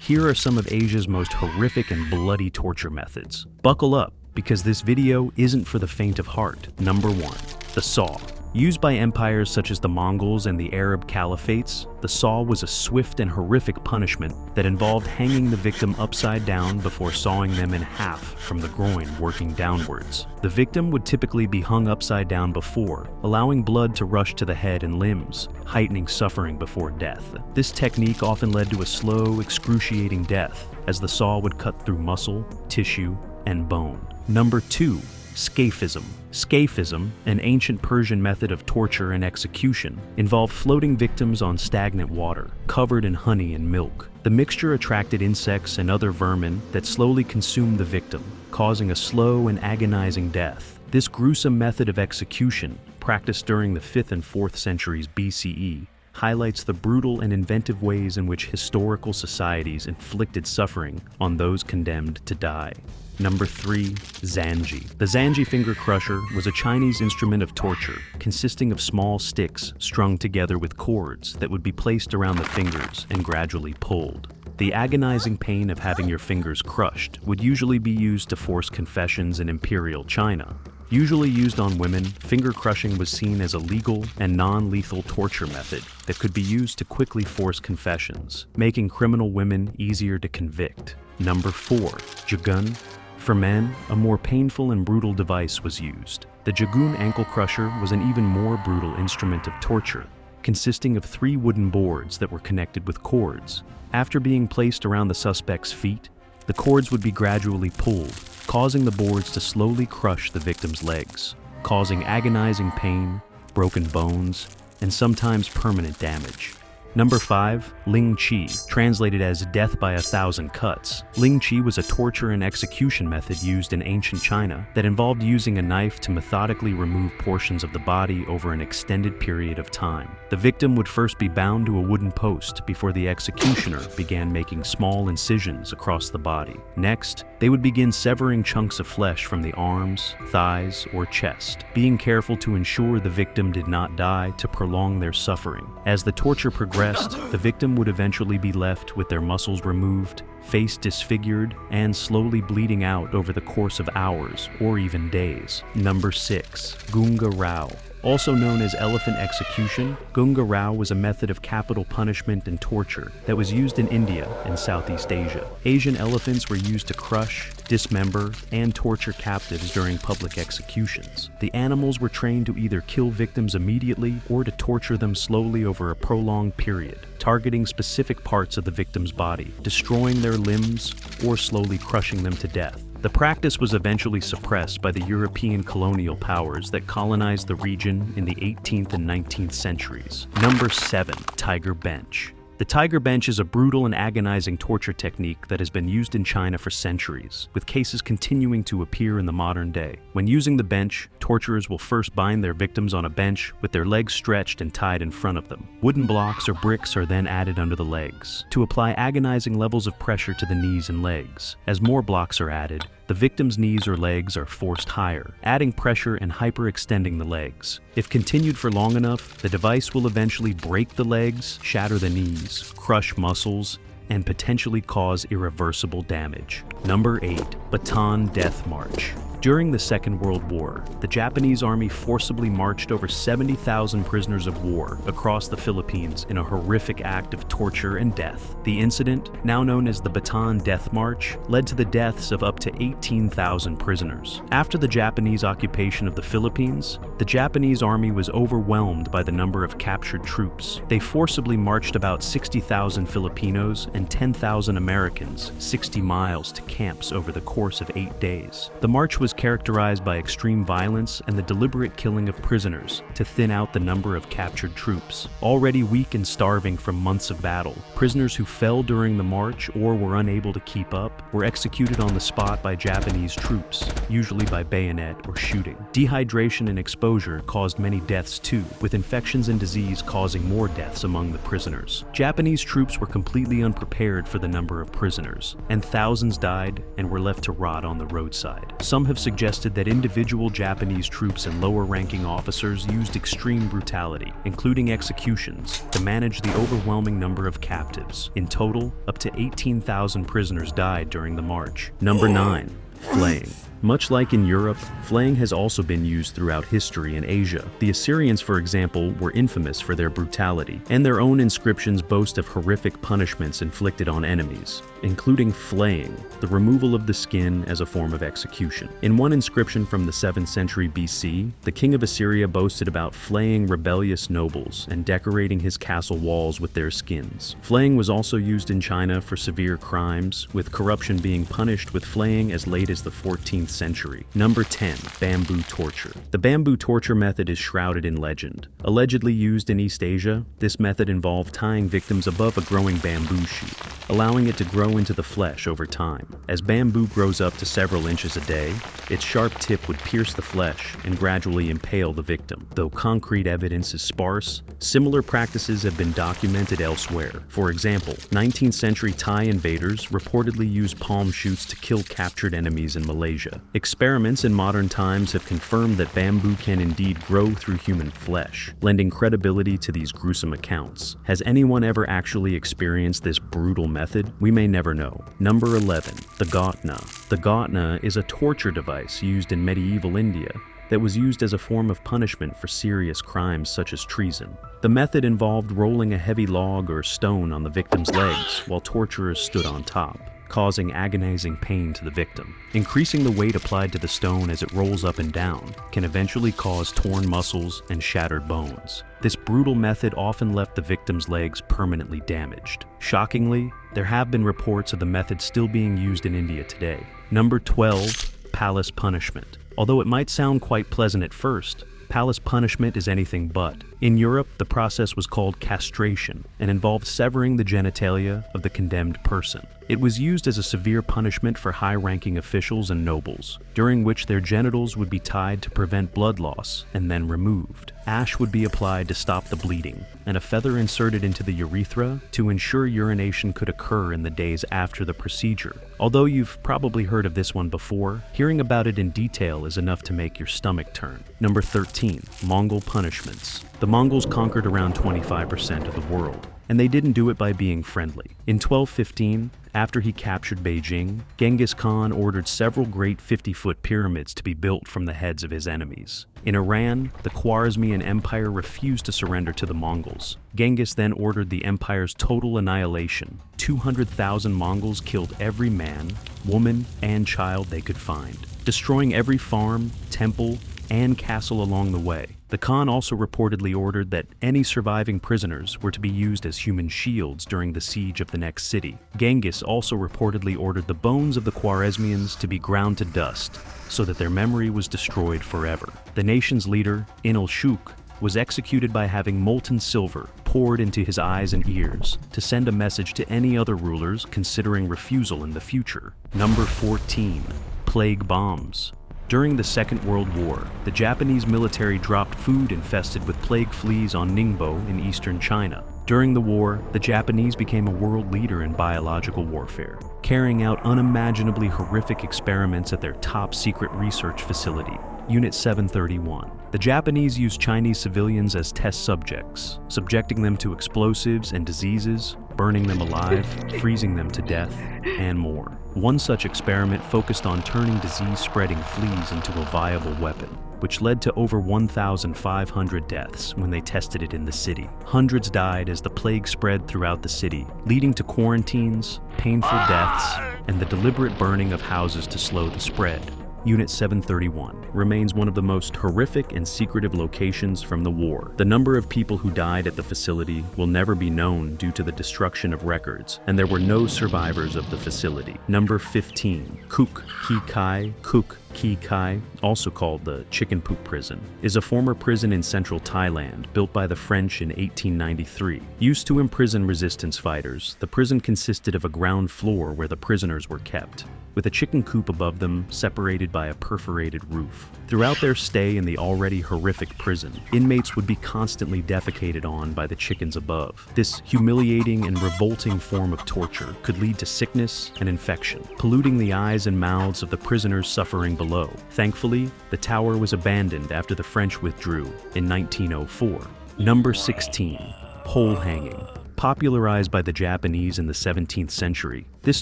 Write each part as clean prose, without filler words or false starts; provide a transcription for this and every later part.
Here are some of Asia's most horrific and bloody torture methods. Buckle up, because this video isn't for the faint of heart. Number 1. The saw. Used by empires such as the Mongols and the Arab caliphates, the saw was a swift and horrific punishment that involved hanging the victim upside down before sawing them in half from the groin working downwards. The victim would typically be hung upside down before, allowing blood to rush to the head and limbs, heightening suffering before death. This technique often led to a slow, excruciating death, as the saw would cut through muscle, tissue, and bone. Number 2. Scaphism. Scaphism, an ancient Persian method of torture and execution, involved floating victims on stagnant water, covered in honey and milk. The mixture attracted insects and other vermin that slowly consumed the victim, causing a slow and agonizing death. This gruesome method of execution, practiced during the 5th and 4th centuries BCE, highlights the brutal and inventive ways in which historical societies inflicted suffering on those condemned to die. Number 3. Zanji. The Zanji finger crusher was a Chinese instrument of torture consisting of small sticks strung together with cords that would be placed around the fingers and gradually pulled. The agonizing pain of having your fingers crushed would usually be used to force confessions in imperial China. Usually used on women, finger crushing was seen as a legal and non-lethal torture method that could be used to quickly force confessions, making criminal women easier to convict. Number 4. Jagun. For men, a more painful and brutal device was used. The Jagun ankle crusher was an even more brutal instrument of torture, consisting of 3 wooden boards that were connected with cords. After being placed around the suspect's feet, the cords would be gradually pulled, causing the boards to slowly crush the victim's legs, causing agonizing pain, broken bones, and sometimes permanent damage. Number 5. Lingchi, translated as death by 1,000 cuts. Lingchi was a torture and execution method used in ancient China that involved using a knife to methodically remove portions of the body over an extended period of time. The victim would first be bound to a wooden post before the executioner began making small incisions across the body. Next, they would begin severing chunks of flesh from the arms, thighs, or chest, being careful to ensure the victim did not die to prolong their suffering. As the torture progressed, the victim would eventually be left with their muscles removed, face disfigured, and slowly bleeding out over the course of hours or even days. Number 6. Gunga Rao. Also known as elephant execution, Gunga Rao was a method of capital punishment and torture that was used in India and Southeast Asia. Asian elephants were used to crush, dismember, and torture captives during public executions. The animals were trained to either kill victims immediately or to torture them slowly over a prolonged period, targeting specific parts of the victim's body, destroying their limbs, or slowly crushing them to death. The practice was eventually suppressed by the European colonial powers that colonized the region in the 18th and 19th centuries. Number 7. Tiger bench. The tiger bench is a brutal and agonizing torture technique that has been used in China for centuries, with cases continuing to appear in the modern day. When using the bench, torturers will first bind their victims on a bench with their legs stretched and tied in front of them. Wooden blocks or bricks are then added under the legs to apply agonizing levels of pressure to the knees and legs. As more blocks are added, the victim's knees or legs are forced higher, adding pressure and hyperextending the legs. If continued for long enough, the device will eventually break the legs, shatter the knees, crush muscles, and potentially cause irreversible damage. Number 8. Bataan Death March. During the Second World War, the Japanese army forcibly marched over 70,000 prisoners of war across the Philippines in a horrific act of torture and death. The incident, now known as the Bataan Death March, led to the deaths of up to 18,000 prisoners. After the Japanese occupation of the Philippines, the Japanese army was overwhelmed by the number of captured troops. They forcibly marched about 60,000 Filipinos and 10,000 Americans 60 miles to camps over the course of 8 days. The march was characterized by extreme violence and the deliberate killing of prisoners to thin out the number of captured troops. Already weak and starving from months of battle, prisoners who fell during the march or were unable to keep up were executed on the spot by Japanese troops, usually by bayonet or shooting. Dehydration and exposure caused many deaths too, with infections and disease causing more deaths among the prisoners. Japanese troops were completely unprepared for the number of prisoners, and thousands died and were left to rot on the roadside. Some have suggested that individual Japanese troops and lower-ranking officers used extreme brutality, including executions, to manage the overwhelming number of captives. In total, up to 18,000 prisoners died during the march. Number 9. Flaying. Much like in Europe, flaying has also been used throughout history in Asia. The Assyrians, for example, were infamous for their brutality, and their own inscriptions boast of horrific punishments inflicted on enemies, including flaying, the removal of the skin as a form of execution. In one inscription from the 7th century BC, the king of Assyria boasted about flaying rebellious nobles and decorating his castle walls with their skins. Flaying was also used in China for severe crimes, with corruption being punished with flaying as late as the 14th century. Number 10. Bamboo torture. The bamboo torture method is shrouded in legend. Allegedly used in East Asia, this method involved tying victims above a growing bamboo shoot, allowing it to grow into the flesh over time. As bamboo grows up to several inches a day, its sharp tip would pierce the flesh and gradually impale the victim. Though concrete evidence is sparse, similar practices have been documented elsewhere. For example, 19th century Thai invaders reportedly used palm shoots to kill captured enemies in Malaysia. Experiments in modern times have confirmed that bamboo can indeed grow through human flesh, lending credibility to these gruesome accounts. Has anyone ever actually experienced this brutal method? We may never know. Number 11. The Ghatna. The Ghatna is a torture device used in medieval India that was used as a form of punishment for serious crimes such as treason. The method involved rolling a heavy log or stone on the victim's legs while torturers stood on top, causing agonizing pain to the victim. Increasing the weight applied to the stone as it rolls up and down can eventually cause torn muscles and shattered bones. This brutal method often left the victim's legs permanently damaged. Shockingly, there have been reports of the method still being used in India today. Number 12. Palace punishment. Although it might sound quite pleasant at first, palace punishment is anything but. In Europe, the process was called castration and involved severing the genitalia of the condemned person. It was used as a severe punishment for high-ranking officials and nobles, during which their genitals would be tied to prevent blood loss and then removed. Ash would be applied to stop the bleeding, and a feather inserted into the urethra to ensure urination could occur in the days after the procedure. Although you've probably heard of this one before, hearing about it in detail is enough to make your stomach turn. Number 13. Mongol punishments. The Mongols conquered around 25% of the world, and they didn't do it by being friendly. In 1215, after he captured Beijing, Genghis Khan ordered several great 50-foot pyramids to be built from the heads of his enemies. In Iran, the Khwarezmian Empire refused to surrender to the Mongols. Genghis then ordered the empire's total annihilation. 200,000 Mongols killed every man, woman, and child they could find, destroying every farm, temple, and castle along the way. The Khan also reportedly ordered that any surviving prisoners were to be used as human shields during the siege of the next city. Genghis also reportedly ordered the bones of the Khwarezmians to be ground to dust so that their memory was destroyed forever. The nation's leader, Inal-Shuk, was executed by having molten silver poured into his eyes and ears to send a message to any other rulers considering refusal in the future. Number 14. Plague bombs. During the Second World War, the Japanese military dropped food infested with plague fleas on Ningbo in eastern China. During the war, the Japanese became a world leader in biological warfare, carrying out unimaginably horrific experiments at their top-secret research facility, Unit 731. The Japanese used Chinese civilians as test subjects, subjecting them to explosives and diseases, burning them alive, freezing them to death, and more. One such experiment focused on turning disease-spreading fleas into a viable weapon, which led to over 1,500 deaths when they tested it in the city. Hundreds died as the plague spread throughout the city, leading to quarantines, painful deaths, and the deliberate burning of houses to slow the spread. Unit 731 remains one of the most horrific and secretive locations from the war. The number of people who died at the facility will never be known due to the destruction of records, and there were no survivors of the facility. Number 15. Kook Ki Kai. Kook Ki Kai, also called the Chicken Poop Prison, is a former prison in central Thailand built by the French in 1893. Used to imprison resistance fighters, the prison consisted of a ground floor where the prisoners were kept, with a chicken coop above them separated by a perforated roof. Throughout their stay in the already horrific prison, inmates would be constantly defecated on by the chickens above. This humiliating and revolting form of torture could lead to sickness and infection, polluting the eyes and mouths of the prisoners suffering below. below. Thankfully, the tower was abandoned after the French withdrew in 1904. Number 16. Pole hanging. Popularized by the Japanese in the 17th century, this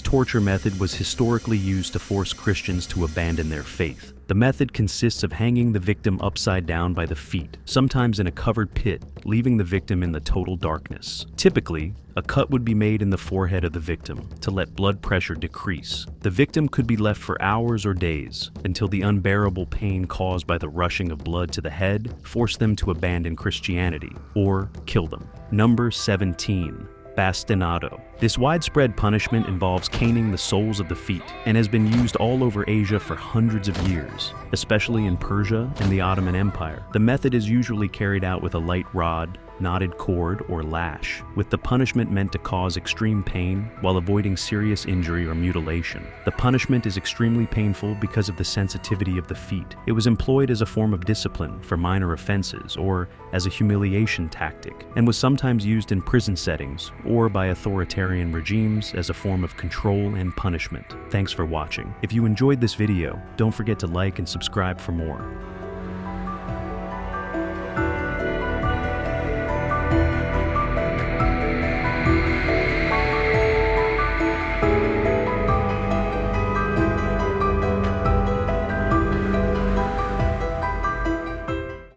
torture method was historically used to force Christians to abandon their faith. The method consists of hanging the victim upside down by the feet, sometimes in a covered pit, leaving the victim in the total darkness. Typically, a cut would be made in the forehead of the victim to let blood pressure decrease. The victim could be left for hours or days until the unbearable pain caused by the rushing of blood to the head forced them to abandon Christianity or kill them. Number 17. Bastinado. This widespread punishment involves caning the soles of the feet and has been used all over Asia for hundreds of years, especially in Persia and the Ottoman Empire. The method is usually carried out with a light rod, knotted cord, or lash, with the punishment meant to cause extreme pain while avoiding serious injury or mutilation. The punishment is extremely painful because of the sensitivity of the feet. It was employed as a form of discipline for minor offenses or as a humiliation tactic, and was sometimes used in prison settings or by authoritarian regimes as a form of control and punishment. Thanks for watching. If you enjoyed this video, don't forget to like and subscribe for more.